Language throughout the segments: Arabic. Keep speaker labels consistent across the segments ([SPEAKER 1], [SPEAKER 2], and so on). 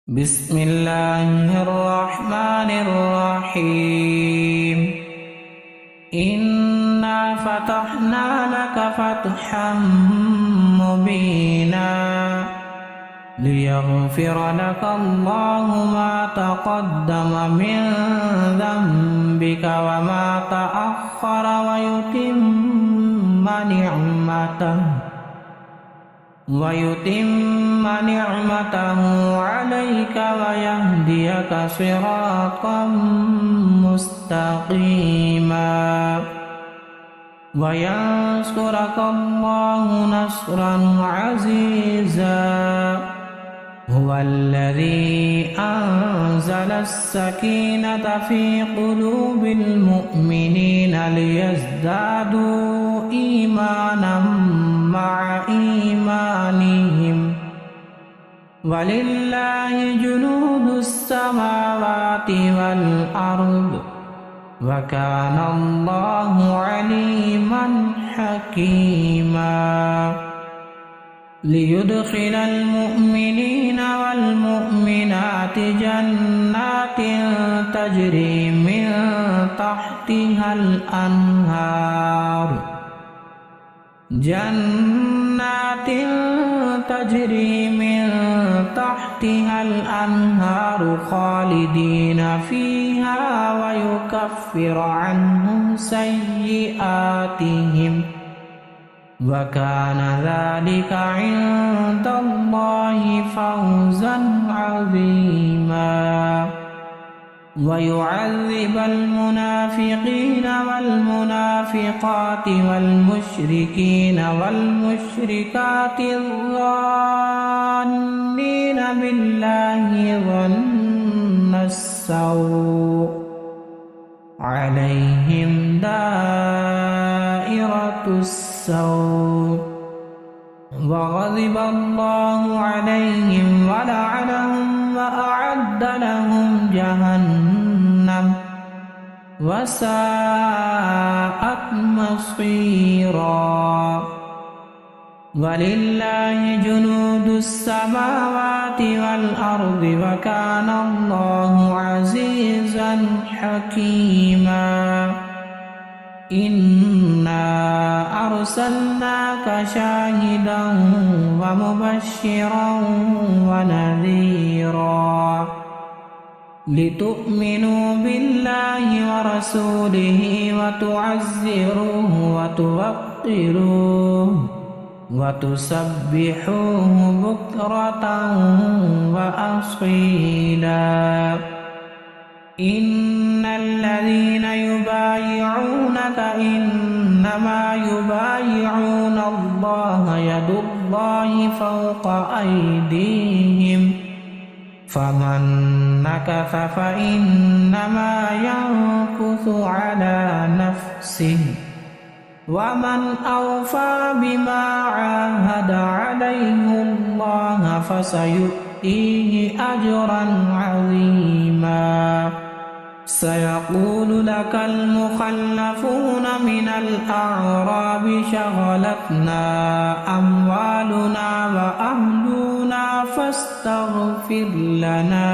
[SPEAKER 1] بسم الله الرحمن الرحيم. إنا فتحنا لك فتحا مبينا ليغفر لك الله ما تقدم من ذنبك وما تأخر ويتم نعمته عليك ويهديك صراطا مستقيما وينصرك الله نصرا عزيزا. هو الذي أنزل السكينة في قلوب المؤمنين ليزدادوا إيمانا مع إيمانهم ولله جنود السماوات والأرض وكان الله عليما حكيما. ليدخل المؤمنين والمؤمنات جنات تجري من تحتها الأنهار خالدين فيها ويكفر عنهم سيئاتهم وكان ذلك عند الله فوزا عظيما. ويعذب المنافقين والمنافقات والمشركين والمشركات الظانين بالله ظن السوء عليهم دائرة السوء وغضب الله عليهم ولعنهم وأعد لهم جهنم وساءت مصيرا. ولله جنود السماوات والأرض وكان الله عزيزا حكيما. إنا أرسلناك شاهدا ومبشرا ونذيرا لتؤمنوا بالله ورسوله وتعزروه وتوقروه وتسبحوه بكرة وأصيلا. إن الذين يبايعونك إنما يبايعون الله يد الله فوق أيديهم فمن نكث فإنما ينكث على نفسه ومن أوفى بما عاهد عليه الله فسيؤتيه أجرا عظيما. سيقول لك المخلفون من الأعراب شغلتنا أموالنا وأهلنا فاستغفر لنا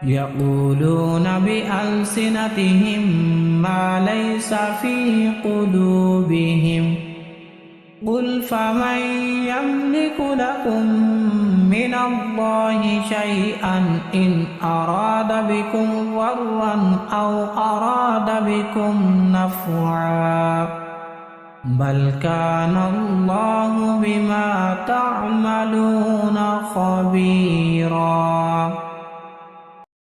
[SPEAKER 1] يقولون بألسنتهم ما ليس في قلوبهم قل فمن يملك لكم من الله شيئا إن أراد بكم ضرا أو أراد بكم نفعا بل كان الله بما تعملون خبيرا.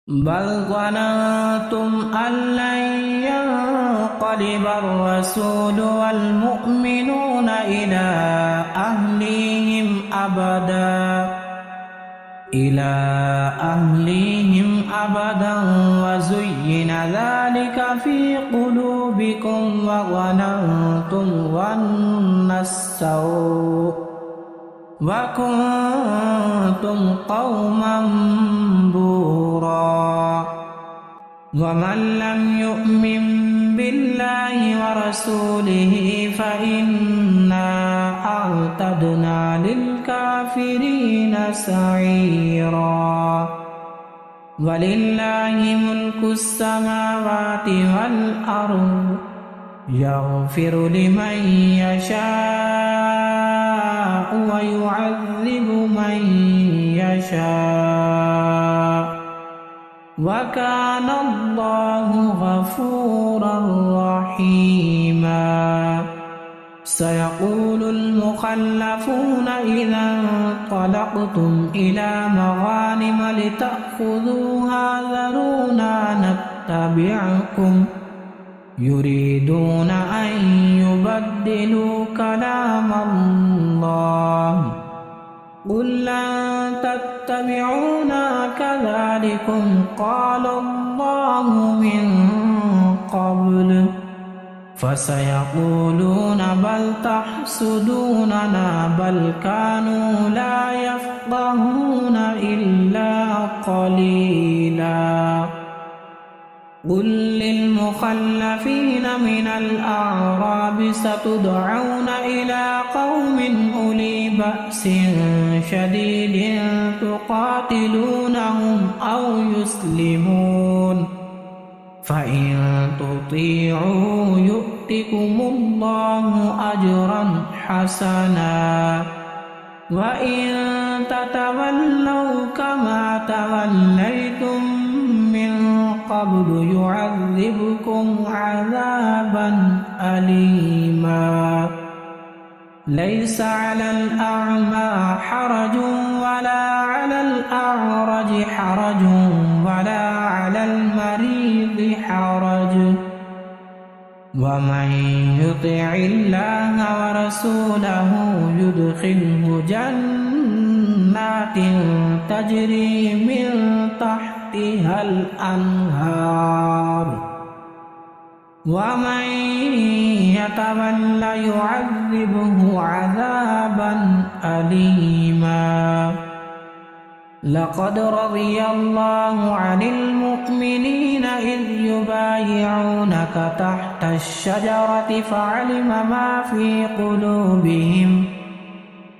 [SPEAKER 1] بل ظننتم أن لن ينقلب الرسول والمؤمنون إلى أهليهم أبدا وزين ذلك في قلوبكم وظننتم ظن السوء وكنتم قوما بورا. ومن لم يؤمن بالله ورسوله فإنا أعتدنا للكافرين سعيرا ولله ملك السماوات والأرض يغفر لمن يشاء ويعذب من يشاء وكان الله غفورا رحيما سيقول المخلفون إذا انطلقتم إلى مغانم لتأخذوها ذرونا نتبعكم يريدون أن يبدلوا كلام الله قل لن تتبعونا كذلكم قال الله من قبل فسيقولون بل تحسدوننا بل كانوا لا يفقهون إلا قليلا قل للمخلفين من الأعراب ستدعون إلى قوم أولي بأس شديد تقاتلونهم أو يسلمون فإن تطيعوا يؤتكم الله أجرا حسنا وإن تتولوا كما توليتم من قبل يعذبكم عذابا أليما ليس على الأعمى حرج ولا على الأعرج حرج ولا على المريض حرج ومن يطع الله ورسوله يدخله جنات تجري من تحتها الأنهار ومن يتول يعذبه عذابا أليما لقد رضي الله عن المؤمنين إذ يبايعونك تحت الشجرة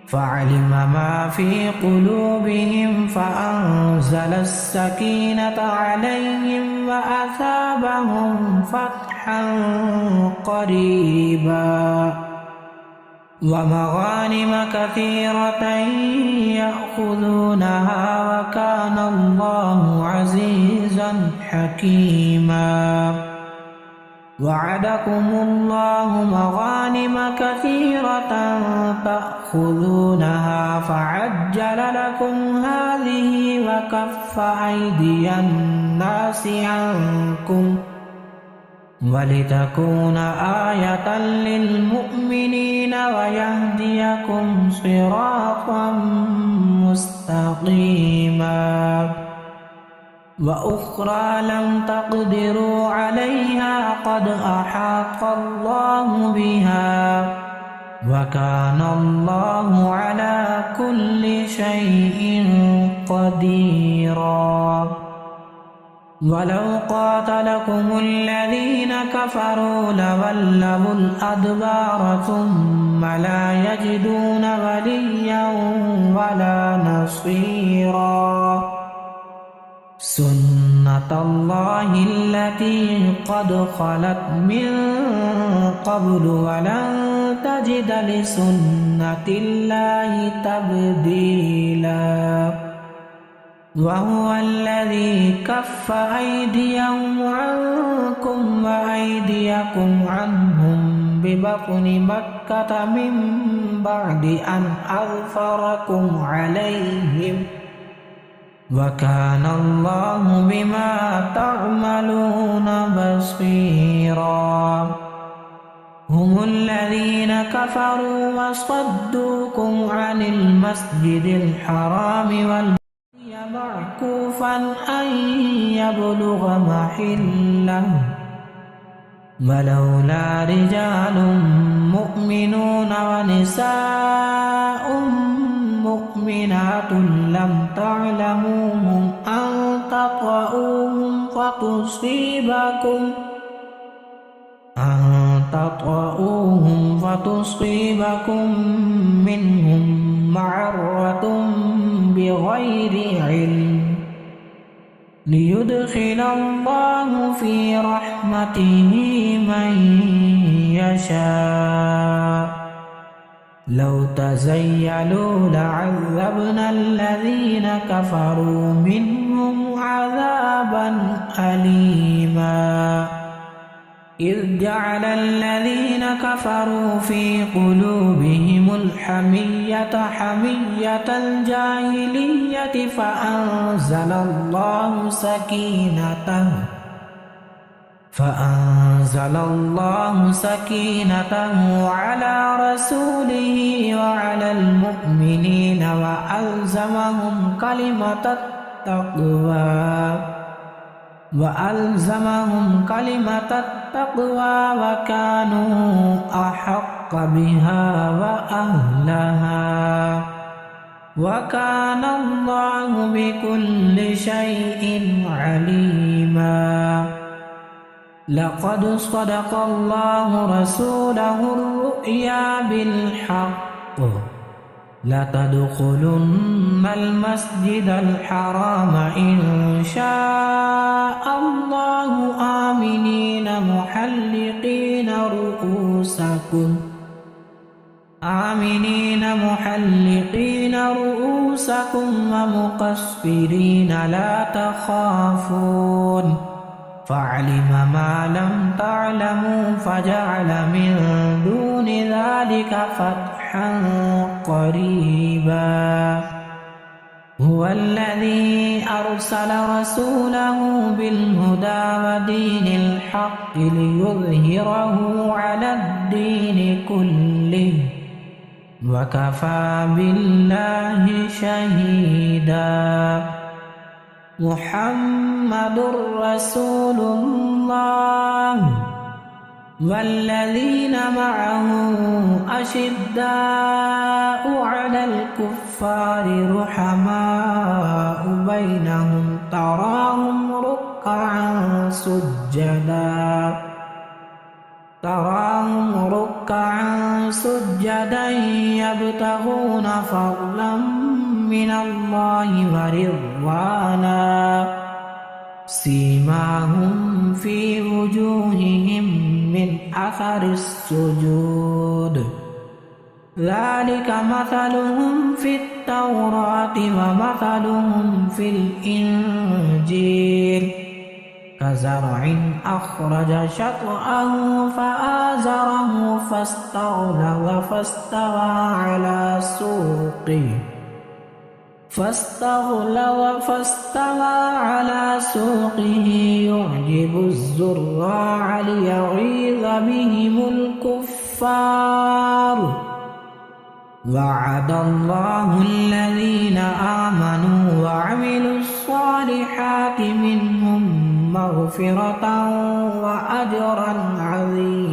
[SPEAKER 1] فعلم ما في قلوبهم فأنزل السكينة عليهم وأثابهم فتحا قريبا ومغانم كثيرة يأخذونها وكان الله عزيزا حكيما وعدكم الله مغانم كثيرة تأخذونها فعجل لكم هذه وكف أيدي الناس عنكم ولتكون آية للمؤمنين ويهديكم صراطا مستقيما وأخرى لم تقدروا عليها قد أحاط الله بها وكان الله على كل شيء قديرا ولو قاتلكم الذين كفروا لولوا الأدبار ثم لا يجدون وليا ولا نصيرا سنة الله التي قد خلت من قبل ولن تجد لسنة الله تبديلا وهو الذي كف أيديهم عنكم وأيديكم عنهم ببطن مكة من بعد أن أظفركم عليهم وكان الله بما تعملون بصيرا هم الذين كفروا وصدوكم عن المسجد الحرام معكوفا أن يبلغ محله ولولا رجال مؤمنون ونساء مؤمنات لم تعلموهم أن تطؤوهم فتصيبكم منهم معرة بغير علم ليدخل الله في رحمته من يشاء لو تزيلوا لعذبنا الذين كفروا منهم عذابا أليما إذ جعل الذين كفروا في قلوبهم الحمية حمية الجاهلية فأنزل الله سكينته على رسوله وعلى المؤمنين وألزمهم كلمة التقوى وكانوا أحق بها وأهلها وكان الله بكل شيء عليما لقد صدق الله رسوله الرؤيا بالحق لتدخلن المسجد الحرام إن شاء الله آمنين محلقين رؤوسكم ومقصرين لا تخافون فعلم ما لم تعلموا فجعل من دون ذلك فتحا قريبا هو الذي أرسل رسوله بالهدى ودين الحق ليظهره على الدين كله وكفى بالله شهيدا محمد رسول الله والذين معه أشداء على الكفار رحماء بينهم تراهم ركعا سجدا يبتغون فضلا من الله ورضوانا سيماهم في وجوههم من أثر السجود ذلك مثلهم في التوراة ومثلهم في الإنجيل كزرع أخرج شطأه فآزره فاستغلظ فاستوى على سوقه يعجب الزراع ليغيظ بهم الكفار وعد الله الذين آمنوا وعملوا الصالحات منهم مغفرة وأجرا عظيما